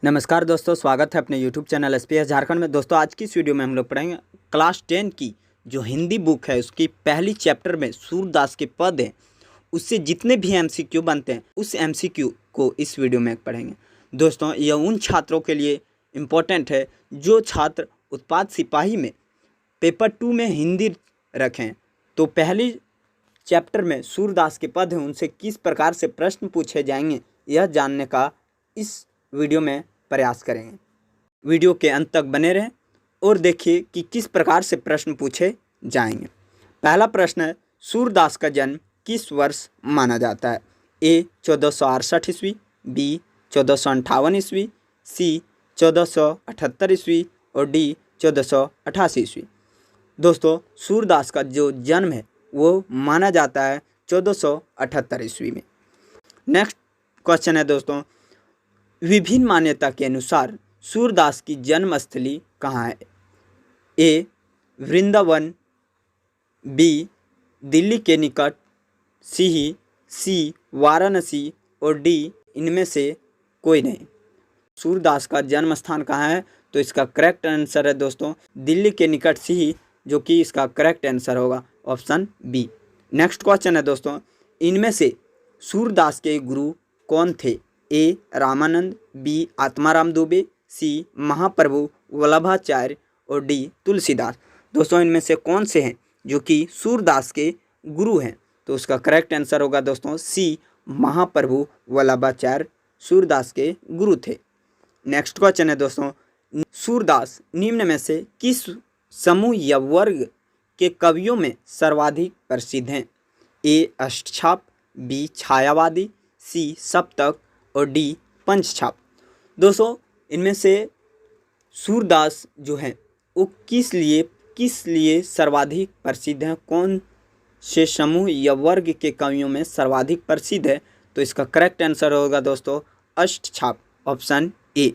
नमस्कार दोस्तों, स्वागत है अपने YouTube चैनल एसपीएस झारखंड में। दोस्तों आज की इस वीडियो में हम लोग पढ़ेंगे क्लास 10 की जो हिंदी बुक है उसकी पहली चैप्टर में सूरदास के पद हैं, उससे जितने भी एमसीक्यू बनते हैं उस एमसीक्यू को इस वीडियो में पढ़ेंगे। दोस्तों यह उन छात्रों के लिए इम्पोर्टेंट है जो छात्र उत्पाद सिपाही में पेपर 2 में हिंदी रखें। तो पहली चैप्टर में सूरदास के पद हैं, उनसे किस प्रकार से प्रश्न पूछे जाएंगे यह जानने का इस वीडियो में प्रयास करेंगे। वीडियो के अंत तक बने रहें और देखिए कि किस प्रकार से प्रश्न पूछे जाएंगे। पहला प्रश्न है, सूरदास का जन्म किस वर्ष माना जाता है? ए 1468 ईस्वी, बी 1458 ईस्वी, सी 1478 ईस्वी और डी 1488 ईस्वी। दोस्तों सूरदास का जो जन्म है वो माना जाता है 1478 ईस्वी में। नेक्स्ट क्वेश्चन है दोस्तों, विभिन्न मान्यता के अनुसार सूरदास की जन्मस्थली कहाँ है? ए वृंदावन, बी दिल्ली के निकट, सी वाराणसी और डी इनमें से कोई नहीं। सूरदास का जन्म स्थान कहाँ है? तो इसका करेक्ट आंसर है दोस्तों दिल्ली के निकट सी, जो कि इसका करेक्ट आंसर होगा ऑप्शन बी। नेक्स्ट क्वेश्चन है दोस्तों, इनमें से सूरदास के गुरु कौन थे? ए रामानंद, बी आत्माराम दुबे, सी महाप्रभु वल्लभाचार्य और डी तुलसीदास। दोस्तों इनमें से कौन से हैं जो कि सूरदास के गुरु हैं? तो उसका करेक्ट आंसर होगा दोस्तों सी, महाप्रभु वल्लभाचार्य सूरदास के गुरु थे। नेक्स्ट क्वेश्चन है दोस्तों, सूरदास निम्न में से किस समूह या वर्ग के कवियों में सर्वाधिक प्रसिद्ध हैं? ए अष्टछाप, बी छायावादी, सी सप्तक और डी पंचछाप। दोस्तों इनमें से सूरदास जो है वो किस लिए सर्वाधिक प्रसिद्ध हैं? कौन से समूह या वर्ग के कवियों में सर्वाधिक प्रसिद्ध है? तो इसका करेक्ट आंसर होगा दोस्तों अष्टछाप, ऑप्शन ए।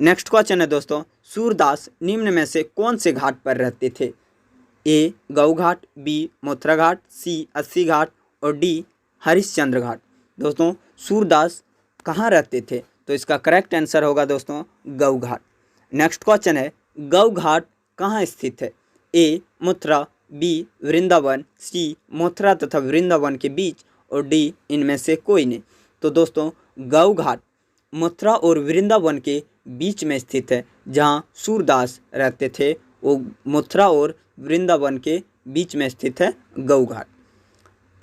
नेक्स्ट क्वेश्चन है दोस्तों, सूरदास निम्न में से कौन से घाट पर रहते थे? ए गौ घाट, बी मथुरा घाट, सी अस्सी घाट और डी हरिश्चंद्र घाट। दोस्तों सूरदास कहाँ रहते थे? तो इसका करेक्ट आंसर होगा दोस्तों गौ घाट। नेक्स्ट क्वेश्चन है, गौ घाट कहाँ स्थित है? ए मथुरा, बी वृंदावन, सी मथुरा तथा वृंदावन के बीच और डी इनमें से कोई नहीं। तो दोस्तों गौ घाट मथुरा और वृंदावन के बीच में स्थित है। जहाँ सूरदास रहते थे वो मथुरा और वृंदावन के बीच में स्थित है गौ घाट।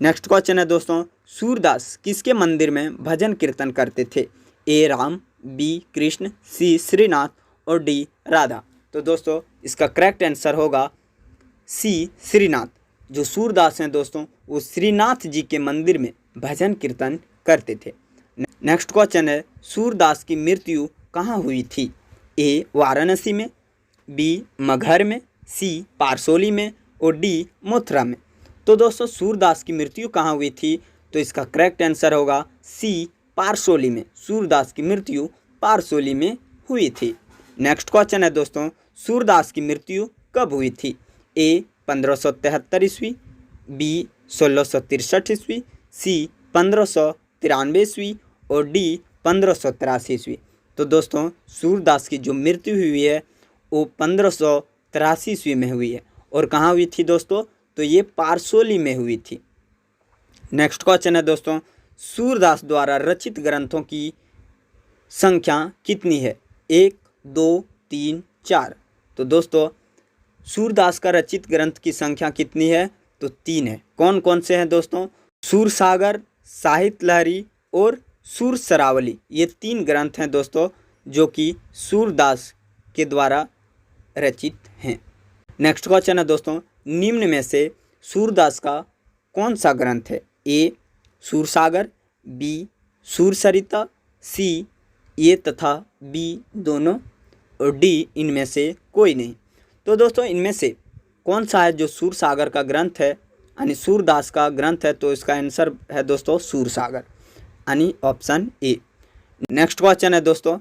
नेक्स्ट क्वेश्चन है दोस्तों, सूरदास किसके मंदिर में भजन कीर्तन करते थे? ए राम, बी कृष्ण, सी श्रीनाथ और डी राधा। तो दोस्तों इसका करेक्ट आंसर होगा सी श्रीनाथ। जो सूरदास हैं दोस्तों वो श्रीनाथ जी के मंदिर में भजन कीर्तन करते थे। नेक्स्ट क्वेश्चन है, सूरदास की मृत्यु कहाँ हुई थी? ए वाराणसी में, बी मगहर में, सी पारसोली में और डी मथुरा में। तो दोस्तों सूरदास की मृत्यु कहाँ हुई थी? तो इसका करेक्ट आंसर होगा सी पारसोली में। सूरदास की मृत्यु पारसोली में हुई थी। नेक्स्ट क्वेश्चन है दोस्तों, सूरदास की मृत्यु कब हुई थी? ए 1573 ईस्वी, बी 1663 ईस्वी, सी 1593 ईस्वी और डी 1583 ईस्वी। तो दोस्तों सूरदास की जो मृत्यु हुई है वो 1583 ईस्वी में हुई है। और कहाँ हुई थी दोस्तों? तो ये पारसोली में हुई थी। नेक्स्ट क्वेश्चन है दोस्तों, सूरदास द्वारा रचित ग्रंथों की संख्या कितनी है? 1, 2, 3, 4। तो दोस्तों सूरदास का रचित ग्रंथ की संख्या कितनी है? तो 3 है। कौन कौन से हैं दोस्तों? सूरसागर, साहित्य लहरी और सुरसरावली। ये 3 ग्रंथ हैं दोस्तों जो कि सूरदास के द्वारा रचित हैं। नेक्स्ट क्वेश्चन है दोस्तों, निम्न में से सूरदास का कौन सा ग्रंथ है? ए सूरसागर, बी सूरसरिता, सी ये तथा बी दोनों और डी इनमें से कोई नहीं। तो दोस्तों इनमें से कौन सा है जो सूरसागर का ग्रंथ है यानी सूरदास का ग्रंथ है? तो इसका आंसर है दोस्तों सूरसागर यानी ऑप्शन ए। नेक्स्ट क्वेश्चन है दोस्तों,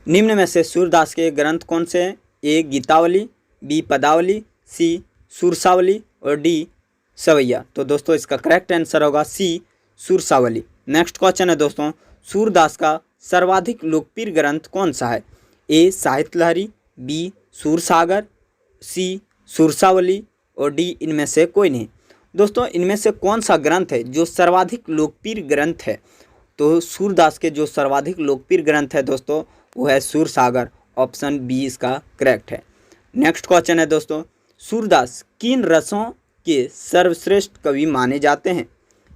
निम्न में से सूरदास के ग्रंथ कौन से हैं? ए गीतावली, बी पदावली, सी सुरसावली और डी सवैया। तो दोस्तों इसका करेक्ट आंसर होगा सी सुरसावली। नेक्स्ट क्वेश्चन है दोस्तों, सूरदास का सर्वाधिक लोकप्रिय ग्रंथ कौन सा है? ए साहित्य लहरी, बी सूरसागर, सी सुरसावली और डी इनमें से कोई नहीं। दोस्तों इनमें से कौन सा ग्रंथ है जो सर्वाधिक लोकप्रिय ग्रंथ है? तो सूरदास के जो सर्वाधिक लोकप्रिय ग्रंथ है दोस्तों वो है सूरसागर। ऑप्शन बी इसका करेक्ट है। नेक्स्ट क्वेश्चन है दोस्तों, सूरदास किन रसों के सर्वश्रेष्ठ कवि माने जाते हैं?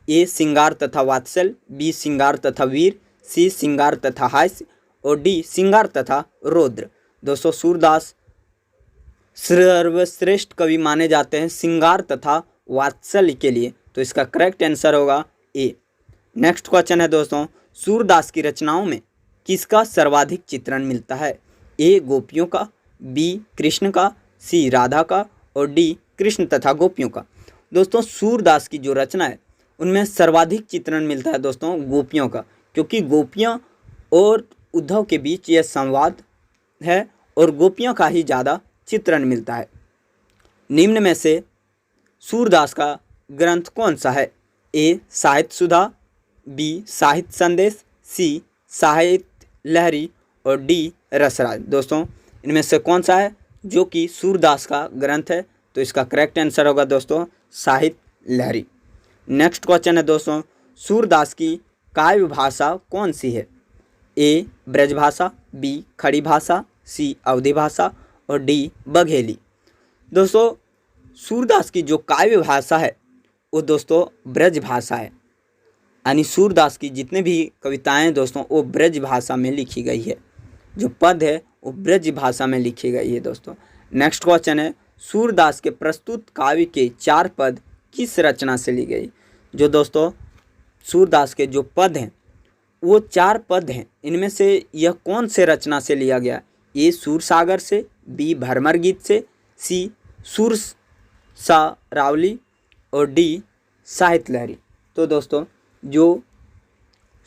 ए श्रृंगार तथा वात्सल्य, बी श्रृंगार तथा वीर, सी श्रृंगार तथा हास्य और डी श्रृंगार तथा रौद्र। दोस्तों सूरदास सर्वश्रेष्ठ कवि माने जाते हैं श्रृंगार तथा वात्सल्य के लिए, तो इसका करेक्ट आंसर होगा ए। नेक्स्ट क्वेश्चन है दोस्तों, सूरदास की रचनाओं में किसका सर्वाधिक चित्रण मिलता है? ए गोपियों का, बी कृष्ण का, सी राधा का और डी कृष्ण तथा गोपियों का। दोस्तों सूरदास की जो रचना है उनमें सर्वाधिक चित्रण मिलता है दोस्तों गोपियों का, क्योंकि गोपियाँ और उद्धव के बीच यह संवाद है और गोपियों का ही ज़्यादा चित्रण मिलता है। निम्न में से सूरदास का ग्रंथ कौन सा है? ए साहित्य सुधा, बी साहित्य संदेश, सी साहित्य लहरी और डी रसराज। दोस्तों इनमें से कौन सा है जो कि सूरदास का ग्रंथ है? तो इसका करेक्ट आंसर होगा दोस्तों साहित्य लहरी। नेक्स्ट क्वेश्चन है दोस्तों, सूरदास की काव्य भाषा कौन सी है? ए ब्रज भाषा, बी खड़ी भाषा, सी अवधी भाषा और डी बघेली। दोस्तों सूरदास की जो काव्य भाषा है वो दोस्तों ब्रज भाषा है, यानी सूरदास की जितने भी कविताएं दोस्तों वो ब्रज भाषा में लिखी गई है, जो पद है वो ब्रज भाषा में लिखी गई है दोस्तों। नेक्स्ट क्वेश्चन है, सूरदास के प्रस्तुत काव्य के 4 पद किस रचना से ली गई? जो दोस्तों सूरदास के जो पद हैं वो 4 पद हैं, इनमें से यह कौन से रचना से लिया गया? ए सूरसागर से, बी भरमर गीत से, सी सुरसारावली और डी साहित्य लहरी। तो दोस्तों जो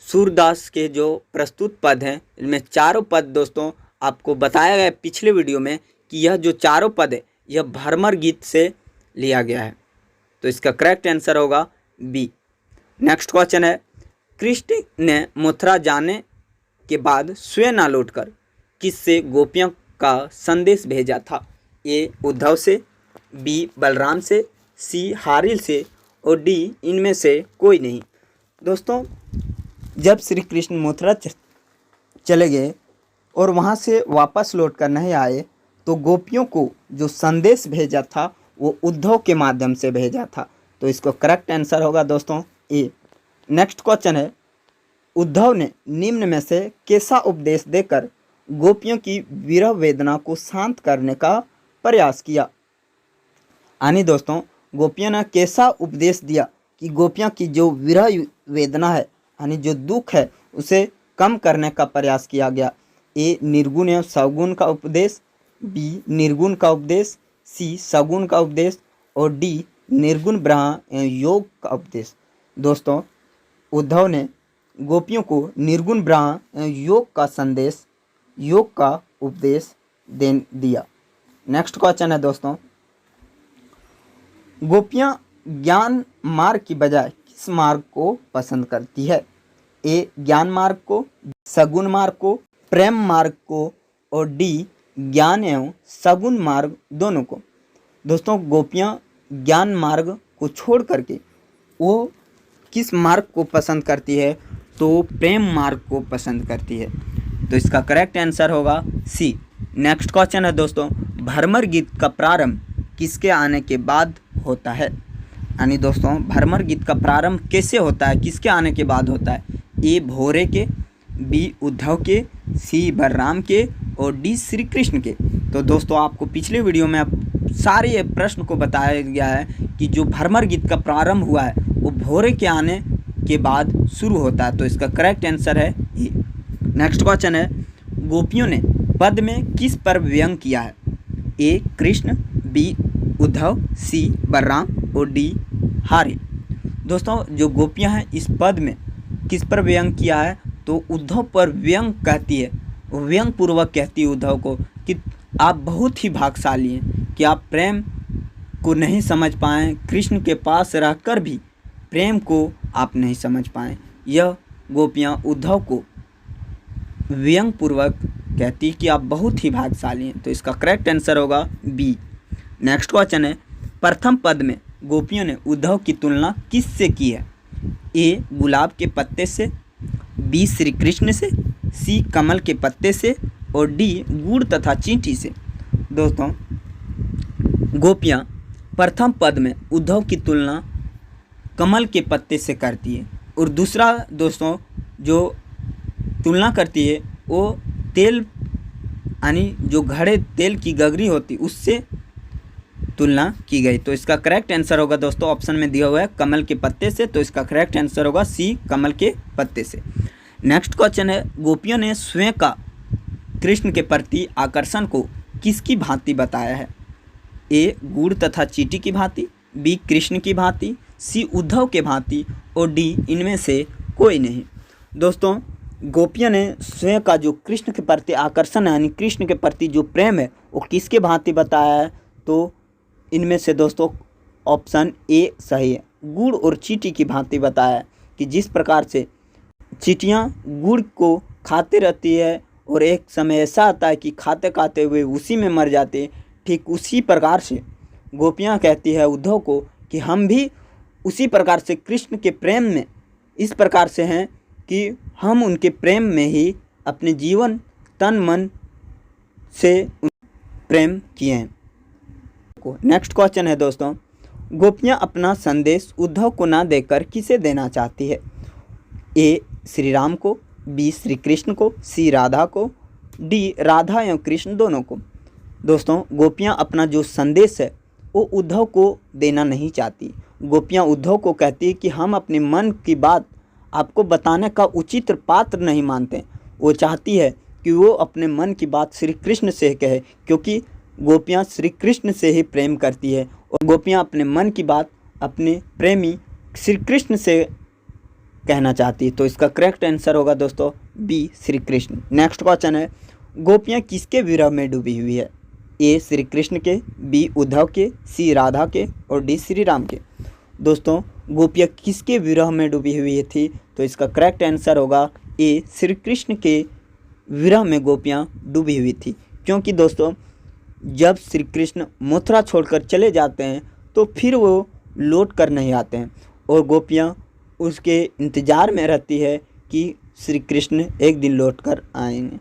सूरदास के जो प्रस्तुत पद हैं इनमें चारों पद दोस्तों आपको बताया गया पिछले वीडियो में कि यह जो चारों पद है यह भरमर गीत से लिया गया है, तो इसका करेक्ट आंसर होगा बी। नेक्स्ट क्वेश्चन है, कृष्ण ने मथुरा जाने के बाद स्वयं न लौटकर किससे गोपियों का संदेश भेजा था? ए उद्धव से, बी बलराम से, सी हारिल से और डी इनमें से कोई नहीं। दोस्तों जब श्री कृष्ण मथुरा चले गए और वहाँ से वापस लौट कर नहीं आए तो गोपियों को जो संदेश भेजा था वो उद्धव के माध्यम से भेजा था, तो इसको करेक्ट आंसर होगा दोस्तों ए। नेक्स्ट क्वेश्चन है, उद्धव ने निम्न में से कैसा उपदेश देकर गोपियों की विरह वेदना को शांत करने का प्रयास किया? यानी दोस्तों गोपियों ने कैसा उपदेश दिया कि गोपियों की जो विरह वेदना है यानी जो दुख है उसे कम करने का प्रयास किया गया? ए निर्गुण एवं सगुण का उपदेश, बी निर्गुण का उपदेश, सी सगुण का उपदेश और डी निर्गुण ब्रह्म एवं योग का उपदेश। दोस्तों उद्धव ने गोपियों को निर्गुण ब्रह्म एवं योग का संदेश, योग का उपदेश दिया। नेक्स्ट क्वेश्चन है दोस्तों, गोपियाँ ज्ञान मार्ग की बजाय किस मार्ग को पसंद करती है? ए ज्ञान मार्ग को, सगुण मार्ग को, प्रेम मार्ग को और डी ज्ञान एवं सगुण मार्ग दोनों को। दोस्तों गोपियाँ ज्ञान मार्ग को छोड़ करके वो किस मार्ग को पसंद करती है? तो प्रेम मार्ग को पसंद करती है, तो इसका करेक्ट आंसर होगा सी। नेक्स्ट क्वेश्चन है दोस्तों, भरमर गीत का प्रारंभ किसके आने के बाद होता है? यानी दोस्तों भरमर गीत का प्रारंभ कैसे होता है, किसके आने के बाद होता है? ए भोरे के, बी उद्धव के, सी बलराम के और डी श्री कृष्ण के। तो दोस्तों आपको पिछले वीडियो में सारे ये प्रश्न को बताया गया है कि जो भरमर गीत का प्रारंभ हुआ है वो भोरे के आने के बाद शुरू होता है, तो इसका करेक्ट आंसर है ए। नेक्स्ट क्वेश्चन है, गोपियों ने पद में किस पर व्यंग किया है? ए कृष्ण, बी उद्धव, सी बलराम और डी हारिल। दोस्तों जो गोपियां हैं इस पद में किस पर व्यंग किया है? तो उद्धव पर व्यंग कहती है, व्यंग पूर्वक कहती है उद्धव को कि आप बहुत ही भाग्यशाली हैं कि आप प्रेम को नहीं समझ पाएँ, कृष्ण के पास रहकर भी प्रेम को आप नहीं समझ पाएँ। यह गोपियाँ उद्धव को व्यंगपूर्वक कहती कि आप बहुत ही भाग्यशाली हैं। तो इसका करेक्ट आंसर होगा बी। नेक्स्ट क्वेश्चन है, प्रथम पद में गोपियों ने उद्धव की तुलना किससे की है? ए गुलाब के पत्ते से, बी श्री कृष्ण से, सी कमल के पत्ते से और डी गुड़ तथा चींटी से। दोस्तों गोपियाँ प्रथम पद में उद्धव की तुलना कमल के पत्ते से करती है और दूसरा दोस्तों जो तुलना करती है वो तेल यानी जो घड़े तेल की गगरी होती उससे तुलना की गई। तो इसका करेक्ट आंसर होगा दोस्तों ऑप्शन में दिया हुआ है कमल के पत्ते से। तो इसका करेक्ट आंसर होगा सी कमल के पत्ते से। नेक्स्ट क्वेश्चन है, गोपियों ने स्वयं का कृष्ण के प्रति आकर्षण को किसकी भांति बताया है? ए गुड़ तथा चींटी की भांति, बी कृष्ण की भांति, सी उद्धव के भांति और डी इनमें से कोई नहीं। दोस्तों गोपियों ने स्वयं का जो कृष्ण के प्रति आकर्षण है यानी कृष्ण के प्रति जो प्रेम है वो किसके भांति बताया है? तो इनमें से दोस्तों ऑप्शन ए सही है, गुड़ और चींटी की भांति बताया है कि जिस प्रकार से चींटियाँ गुड़ को खाते रहती है और एक समय ऐसा आता है कि खाते खाते हुए उसी में मर जाते हैं, ठीक उसी प्रकार से गोपियाँ कहती है उद्धव को कि हम भी उसी प्रकार से कृष्ण के प्रेम में इस प्रकार से हैं कि हम उनके प्रेम में ही अपने जीवन तन मन से प्रेम किए हैं। नेक्स्ट क्वेश्चन है दोस्तों, गोपियाँ अपना संदेश उद्धव को ना देकर किसे देना चाहती है? ए श्री राम को, बी श्री कृष्ण को, सी राधा को, डी राधा एवं कृष्ण दोनों को। दोस्तों गोपियाँ अपना जो संदेश है वो उद्धव को देना नहीं चाहती। गोपियाँ उद्धव को कहती है कि हम अपने मन की बात आपको बताने का उचित पात्र नहीं मानते। वो चाहती है कि वो अपने मन की बात श्री कृष्ण से कहे क्योंकि गोपियाँ श्री कृष्ण से ही प्रेम करती है और गोपियाँ अपने मन की बात अपने प्रेमी श्री कृष्ण से कहना चाहती है। तो इसका करेक्ट आंसर होगा दोस्तों B Shri Krishna. Next question है, गोपियाँ किसके विरह में डूबी हुई है? ए श्री कृष्ण के, बी उद्धव के, सी राधा के और डी श्री राम के। दोस्तों गोपियाँ किसके विरह में डूबी हुई थी? तो इसका करेक्ट आंसर होगा ए श्री कृष्ण के विरह में गोपियाँ डूबी हुई थी क्योंकि दोस्तों जब श्री कृष्ण मथुरा छोड़कर चले जाते हैं तो फिर वो लौट कर नहीं आते हैं और गोपियाँ उसके इंतज़ार में रहती है कि श्री कृष्ण एक दिन लौट कर आएंगे,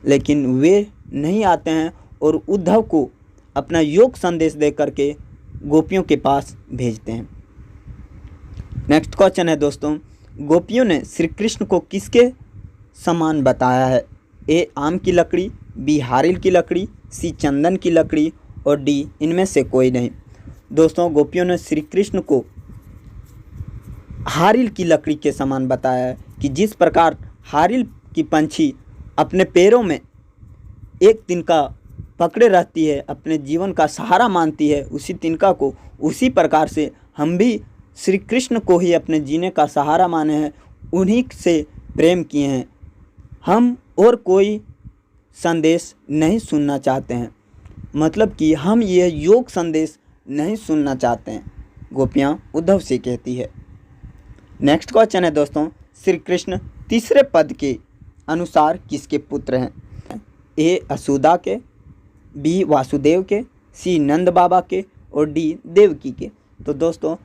लेकिन वे नहीं आते हैं और उद्धव को अपना योग संदेश दे करके गोपियों के पास भेजते हैं। नेक्स्ट क्वेश्चन है दोस्तों, गोपियों ने श्री कृष्ण को किसके समान बताया है? ए आम की लकड़ी, बी हारिल की लकड़ी, सी चंदन की लकड़ी और डी इनमें से कोई नहीं। दोस्तों गोपियों ने श्री कृष्ण को हारिल की लकड़ी के समान बताया है कि जिस प्रकार हारिल की पंछी अपने पैरों में एक तिनका पकड़े रहती है, अपने जीवन का सहारा मानती है उसी तिनका को, उसी प्रकार से हम भी श्री कृष्ण को ही अपने जीने का सहारा माने हैं, उन्हीं से प्रेम किए हैं। हम और कोई संदेश नहीं सुनना चाहते हैं, मतलब कि हम ये योग संदेश नहीं सुनना चाहते हैं, गोपियाँ उद्धव से कहती है। नेक्स्ट क्वेश्चन है दोस्तों, श्री कृष्ण तीसरे पद के अनुसार किसके पुत्र हैं? ए असुदा के, बी वासुदेव के, सी नंद बाबा के और डी देवकी के। तो दोस्तों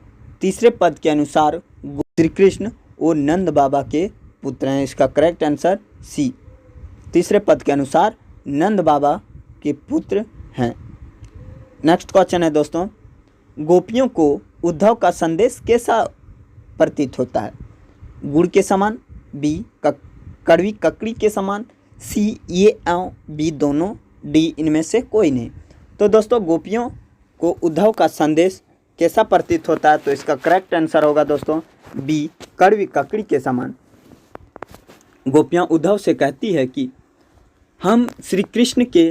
तीसरे पद के अनुसार श्री कृष्ण और नंद बाबा के पुत्र हैं। इसका करेक्ट आंसर सी, तीसरे पद के अनुसार नंद बाबा के पुत्र हैं। नेक्स्ट क्वेश्चन है दोस्तों, गोपियों को उद्धव का संदेश कैसा प्रतीत होता है? गुड़ के समान, बी कड़वी ककड़ी के समान, सी ये एवं बी दोनों, डी इनमें से कोई नहीं। तो दोस्तों गोपियों को उद्धव का संदेश कैसा प्रतीत होता है? तो इसका करेक्ट आंसर होगा दोस्तों बी कड़वी ककड़ी के समान। गोपियाँ उद्धव से कहती है कि हम श्री कृष्ण के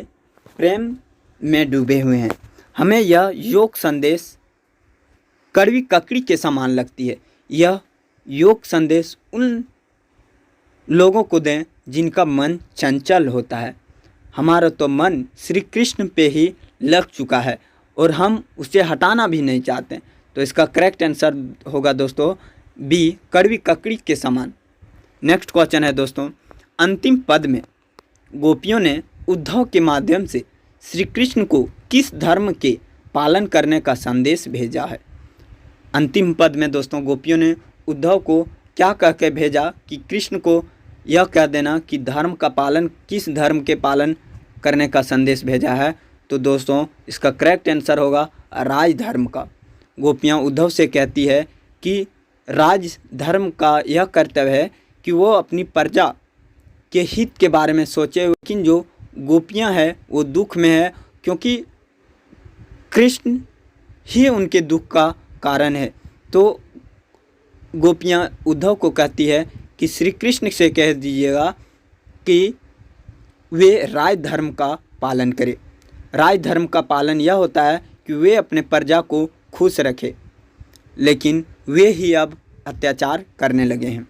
प्रेम में डूबे हुए हैं, हमें यह योग संदेश कड़वी ककड़ी के समान लगती है। यह योग संदेश उन लोगों को दें जिनका मन चंचल होता है। हमारा तो मन श्री कृष्ण पे ही लग चुका है और हम उसे हटाना भी नहीं चाहते। तो इसका करेक्ट आंसर होगा दोस्तों बी कड़वी ककड़ी के समान। नेक्स्ट क्वेश्चन है दोस्तों, अंतिम पद में गोपियों ने उद्धव के माध्यम से श्री कृष्ण को किस धर्म के पालन करने का संदेश भेजा है। अंतिम पद में दोस्तों गोपियों ने उद्धव को क्या कह के भेजा कि कृष्ण को यह कह देना कि धर्म का पालन, किस धर्म के पालन करने का संदेश भेजा है। तो दोस्तों इसका करेक्ट आंसर होगा राज धर्म का। गोपियाँ उद्धव से कहती है कि राज धर्म का यह कर्तव्य है कि वो अपनी प्रजा के हित के बारे में सोचे, लेकिन जो गोपियाँ हैं वो दुख में है क्योंकि कृष्ण ही उनके दुख का कारण है। तो गोपियाँ उद्धव को कहती है कि श्री कृष्ण से कह दीजिएगा कि वे राज धर्म का पालन करें। राज धर्म का पालन यह होता है कि वे अपने प्रजा को खुश रखें, लेकिन वे ही अब अत्याचार करने लगे हैं।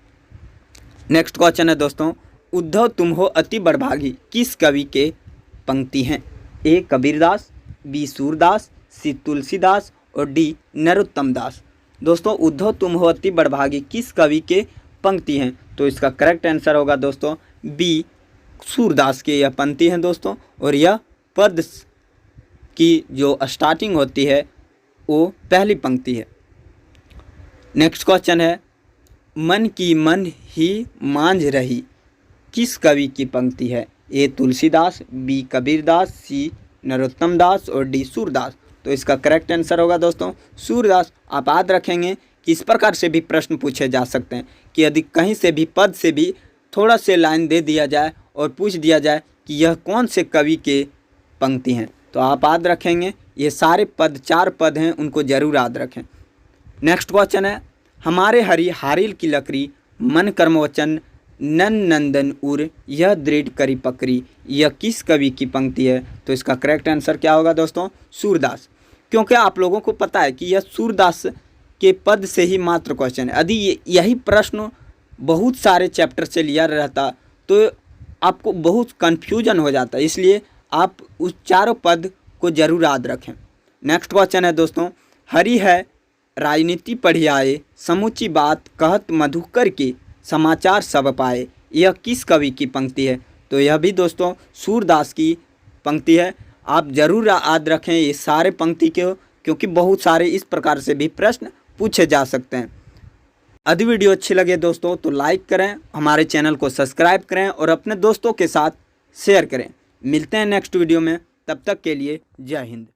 नेक्स्ट क्वेश्चन है दोस्तों, उद्धव तुम हो अति बड़भागी किस कवि के पंक्ति हैं। ए कबीरदास, बी सूरदास, सी तुलसीदास और डी नरोत्तम दास। दोस्तों उद्धव तुम हो अति बड़भागी किस कवि के पंक्ति हैं। तो इसका करेक्ट आंसर होगा दोस्तों बी सूरदास के यह पंक्ति हैं दोस्तों, और यह पद की जो स्टार्टिंग होती है वो पहली पंक्ति है। नेक्स्ट क्वेश्चन है, मन की मन ही मांझ रही किस कवि की पंक्ति है। ए तुलसीदास, बी कबीरदास, सी नरोत्तम दास और डी सूरदास। तो इसका करेक्ट आंसर होगा दोस्तों सूरदास। आप याद रखेंगे कि इस प्रकार से भी प्रश्न पूछे जा सकते हैं कि यदि कहीं से भी पद से भी थोड़ा से लाइन दे दिया जाए और पूछ दिया जाए कि यह कौन से कवि के पंक्ति हैं, तो आप याद रखेंगे। ये सारे पद 4 पद हैं, उनको जरूर याद रखें। नेक्स्ट क्वेश्चन है, हमारे हरि हारिल की लकड़ी मन कर्म वचन नन नंदन उर यह दृढ़ करी पकड़ी, यह किस कवि की पंक्ति है। तो इसका करेक्ट आंसर क्या होगा दोस्तों सूरदास, क्योंकि आप लोगों को पता है कि यह सूरदास के पद से ही मात्र क्वेश्चन है। यदि यही प्रश्न बहुत सारे चैप्टर से लिया रहता तो आपको बहुत कन्फ्यूजन हो जाता, इसलिए आप उस 4 पद को जरूर याद रखें। नेक्स्ट क्वेश्चन है दोस्तों, हरि है राजनीति पढ़ियाए समूची बात कहत मधुकर के समाचार सब पाए, यह किस कवि की पंक्ति है। तो यह भी दोस्तों सूरदास की पंक्ति है। आप जरूर याद रखें ये सारे पंक्ति के, क्योंकि बहुत सारे इस प्रकार से भी प्रश्न पूछे जा सकते हैं। यदि वीडियो अच्छी लगे दोस्तों तो लाइक करें, हमारे चैनल को सब्सक्राइब करें और अपने दोस्तों के साथ शेयर करें। मिलते हैं नेक्स्ट वीडियो में, तब तक के लिए जय हिंद।